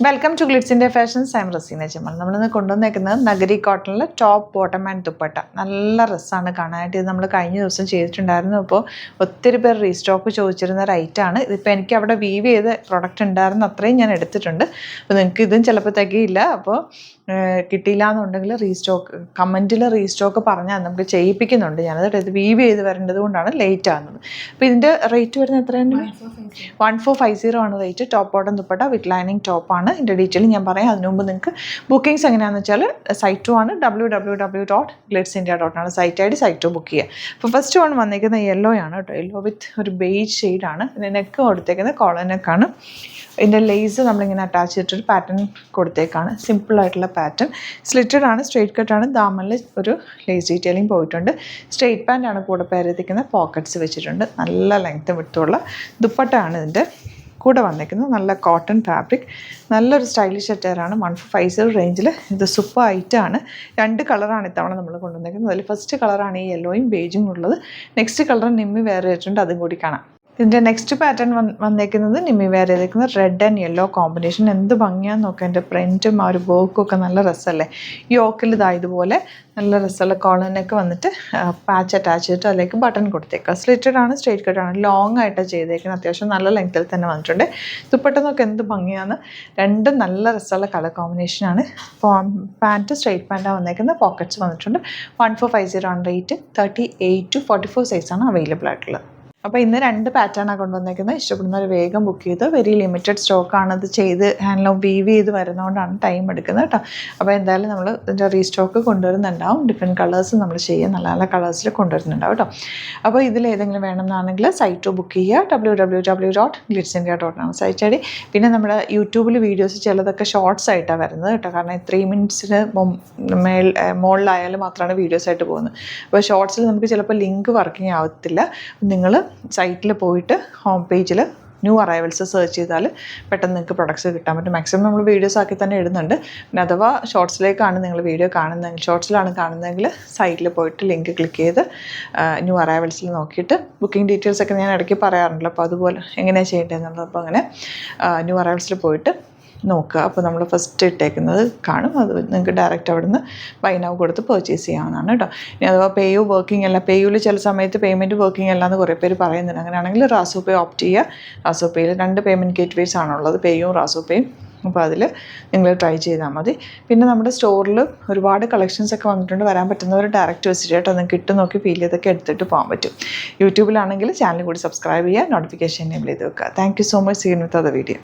Welcome to ഗ്ലിറ്റ്സിൻ്റെ fashions. I am Raseena Jamal. നമ്മളിന്ന് കൊണ്ടുവന്നേക്കുന്നത് നഗരി കോട്ടണിൽ ടോപ്പ് ബോട്ടം ആൻഡ് ദുപ്പട്ട. നല്ല ഡ്രസ്സാണ് കാണാനായിട്ട്. ഇത് നമ്മൾ കഴിഞ്ഞ ദിവസം ചെയ്തിട്ടുണ്ടായിരുന്നു. അപ്പോൾ ഒത്തിരി പേർ റീസ്റ്റോക്ക് ചോദിച്ചിരുന്ന റൈറ്റാണ്. ഇതിപ്പോൾ എനിക്ക് അവിടെ വീവ് ചെയ്ത് പ്രൊഡക്റ്റ് ഉണ്ടായിരുന്നു, അത്രയും ഞാൻ എടുത്തിട്ടുണ്ട്. അപ്പോൾ നിങ്ങൾക്ക് ഇതും ചിലപ്പോൾ തികയില്ല. അപ്പോൾ കിട്ടിയില്ല എന്നുണ്ടെങ്കിൽ റീസ്റ്റോക്ക് കമൻറ്റിൽ റീസ്റ്റോക്ക് പറഞ്ഞാൽ നമുക്ക് ചെയ്യിപ്പിക്കുന്നുണ്ട്. ഞാനത് ഇത് വീവ് ചെയ്ത് വരേണ്ടത് കൊണ്ടാണ് ലേറ്റ് ആകുന്നത്. അപ്പോൾ ഇതിൻ്റെ റേറ്റ് വരുന്നത് എത്രയാണ്? 1450 ആണ് rate. Top bottom dupatta with lining ടോപ്പാണ്. ഇതിൻ്റെ ഡീറ്റെയിൽ ഞാൻ പറയാം. അതിനു മുമ്പ് നിങ്ങൾക്ക് ബുക്കിംഗ്സ് എങ്ങനെയാണെന്ന് വെച്ചാൽ സൈറ്റ് ആണ് www.glitzindia.com site ID. Site book ചെയ്യുക. അപ്പോൾ ഫസ്റ്റ് വൺ വന്നിരിക്കുന്നത് യെല്ലോ ആണ് കേട്ടോ. യെല്ലോ വിത്ത് ഒരു ബേജ് ഷെയ്ഡാണ്. ഇതിൻ്റെ നെക്ക് കൊടുത്തേക്കുന്നത് കോളർ നെക്കാണ്. ഇതിൻ്റെ ലേസ് നമ്മളിങ്ങനെ അറ്റാച്ച് ചെയ്തിട്ടൊരു പാറ്റേൺ കൊടുത്തേക്കാണ്. സിമ്പിളായിട്ടുള്ള പാറ്റേൺ. സ്ലിറ്റഡ് ആണ്, സ്ട്രെയിറ്റ് കട്ടാണ്. ദാമനിൽ ഒരു ലേസ് ഡീറ്റെയിലിംഗ് പോയിട്ടുണ്ട്. സ്ട്രെയിറ്റ് പാൻ്റാണ് കൂടെ പേരെത്തിക്കുന്നത്. പോക്കറ്റ്സ് വെച്ചിട്ടുണ്ട്. നല്ല ലെങ്ത്തും വിട്ടുള്ള ദുപ്പട്ടയാണ് ഇതിൻ്റെ കൂടെ വന്നിരിക്കുന്നത്. നല്ല കോട്ടൺ ഫാബ്രിക്, നല്ലൊരു സ്റ്റൈലിഷ് അറ്റയറാണ്. 1450 റേഞ്ചിൽ ഇത് സൂപ്പർ ഐറ്റാണ്. 2 കളറാണ് ഇത്തവണ നമ്മൾ കൊണ്ടുവന്നിരിക്കുന്നത്. അതിൽ ഫസ്റ്റ് കളറാണ് ഈ യെല്ലോയും ബേജും ഉള്ളത്. നെക്സ്റ്റ് കളർ നിമ്മി വേറെ ആയിട്ടുണ്ട്, അതും കൂടി കാണാം. ഇതിൻ്റെ നെക്സ്റ്റ് പാറ്റേൺ വന്നേക്കുന്നത് നിമ്മി വേറെ ചെയ്തേക്കുന്നത് റെഡ് ആൻഡ് യെല്ലോ കോമ്പിനേഷൻ. എന്ത് ഭംഗിയാന്ന് നോക്കാം. എൻ്റെ പ്രിൻറ്റും ആ ഒരു വർക്കും ഒക്കെ നല്ല രസമല്ലേ. ഈ യോക്കിൽ ഇതുപോലെ നല്ല രസമുള്ള കോളറിനൊക്കെ വന്നിട്ട് പാച്ച് അറ്റാച്ച് ചെയ്തിട്ട് അതിലേക്ക് ബട്ടൺ കൊടുത്തേക്കുക. സ്ലിറ്റഡ് ആണ്, സ്ട്രെയിറ്റ് കട്ടാണ്. ലോങ് ആയിട്ട് ചെയ്തേക്കുന്നത്. അത്യാവശ്യം നല്ല ലെങ്ത്തിൽ തന്നെ വന്നിട്ടുണ്ട്. ദുപ്പട്ടന്നൊക്കെ എന്ത് ഭംഗിയാണ്. രണ്ടും നല്ല രസമുള്ള കളർ കോമ്പിനേഷനാണ്. പാൻറ്റ് സ്ട്രെയിറ്റ് പാൻറ്റാണ് വന്നേക്കുന്നത്. പോക്കറ്റ്സ് വന്നിട്ടുണ്ട്. 1450 ആണ് റേറ്റ്. 38 to 44 സൈസാണ് അവൈലബിൾ ആയിട്ടുള്ളത്. അപ്പോൾ ഇന്ന് 2 പാറ്റേണാണ് കൊണ്ടുവന്നേക്കുന്നത്. ഇഷ്ടപ്പെടുന്നവർ വേഗം ബുക്ക് ചെയ്ത്. വെരി ലിമിറ്റഡ് സ്റ്റോക്കാണ് ഇത് ചെയ്ത് ഹാൻഡ്ലൂം വീവ് ചെയ്ത് വരുന്നതുകൊണ്ടാണ് ടൈം എടുക്കുന്നത് കേട്ടോ. അപ്പോൾ എന്തായാലും നമ്മൾ ഇതിൻ്റെ റീസ്റ്റോക്ക് കൊണ്ടുവരുന്നുണ്ടാവും. ഡിഫറെൻറ്റ് കളേഴ്സ് നമ്മൾ ചെയ്യുക. നല്ല നല്ല കളേഴ്സിൽ കൊണ്ടുവരുന്നുണ്ടാവും കേട്ടോ. അപ്പോൾ ഇതിലേതെങ്കിലും വേണമെന്നാണെങ്കിൽ സൈറ്റ് ബുക്ക് ചെയ്യുക. www.glitzindia.com site ID. പിന്നെ നമ്മുടെ യൂട്യൂബിൽ വീഡിയോസ് ചിലതൊക്കെ ഷോർട്സ് ആയിട്ടാണ് വരുന്നത് കേട്ടോ. കാരണം 3 മിനിറ്റ്സിന് മുകളിലായാലും മാത്രമാണ് വീഡിയോസ് ആയിട്ട് പോകുന്നത്. അപ്പോൾ ഷോർട്സിൽ നമുക്ക് ചിലപ്പോൾ ലിങ്ക് വർക്കിംഗ് ആവത്തില്ല. നിങ്ങൾ സൈറ്റിൽ പോയിട്ട് ഹോം പേജിൽ ന്യൂ അറൈവൽസ് സെർച്ച് ചെയ്താൽ പെട്ടെന്ന് നിങ്ങൾക്ക് പ്രൊഡക്ട്സ് കിട്ടാൻ പറ്റും. മാക്സിമം നമ്മൾ വീഡിയോസ് ആക്കി തന്നെ ഇടുന്നുണ്ട്. പിന്നെ അഥവാ ഷോർട്സിലേക്കാണ് നിങ്ങൾ വീഡിയോ കാണുന്നതെങ്കിൽ, ഷോർട്സിലാണ് കാണുന്നതെങ്കിൽ സൈറ്റിൽ പോയിട്ട് ലിങ്ക് ക്ലിക്ക് ചെയ്ത് ന്യൂ അറൈവൽസിൽ നോക്കിയിട്ട് ബുക്കിംഗ് ഡീറ്റെയിൽസ് ഒക്കെ ഞാൻ ഇടയ്ക്ക് പറയാറുണ്ടല്ലോ. അപ്പോൾ അതുപോലെ എങ്ങനെയാണ് ചെയ്യേണ്ടതെന്നുള്ളത്. അപ്പോൾ അങ്ങനെ ന്യൂ അറൈവൽസിൽ പോയിട്ട് നോക്കുക. അപ്പോൾ നമ്മൾ ഫസ്റ്റ് ഇട്ടേക്കുന്നത് കാണും. അത് നിങ്ങൾക്ക് ഡയറക്റ്റ് അവിടെ നിന്ന് ബൈ നൗ കൊടുത്ത് പർച്ചേസ് ചെയ്യാവുന്നതാണ് കേട്ടോ. ഇനി അഥവാ പേയു വർക്കിംഗ് അല്ല, പേയുവിൽ ചില സമയത്ത് പേയ്മെൻറ്റ് വർക്കിംഗ് അല്ല എന്ന് കുറേ പേര് പറയുന്നുണ്ട്. അങ്ങനെയാണെങ്കിൽ റാസോ പേ ഓപ്റ്റ് ചെയ്യുക. റാസോ പേയിൽ 2 പേയ്മെൻറ്റ് ഗേറ്റ്വേസ് ആണുള്ളത്, പേയും റാസോ പേയും. അപ്പോൾ അതിൽ നിങ്ങൾ ട്രൈ ചെയ്താൽ മതി. പിന്നെ നമ്മുടെ സ്റ്റോറിൽ ഒരുപാട് കളക്ഷൻസ് ഒക്കെ വന്നിട്ടുണ്ട്. വരാൻ പറ്റുന്നവർ ഡയറക്റ്റ് വിസിറ്റ് ചെയ്തിട്ട് നിങ്ങൾക്ക് ഇട്ട് നോക്കി ഫീൽ ചെയ്തൊക്കെ എടുത്തിട്ട് പോകാൻ പറ്റും. യൂട്യൂബിലാണെങ്കിൽ ചാനൽ കൂടി സബ്സ്ക്രൈബ് ചെയ്യുക, നോട്ടിഫിക്കേഷൻ എനേബിൾ ചെയ്ത് വെക്കുക. Thank you so much. See you with other video.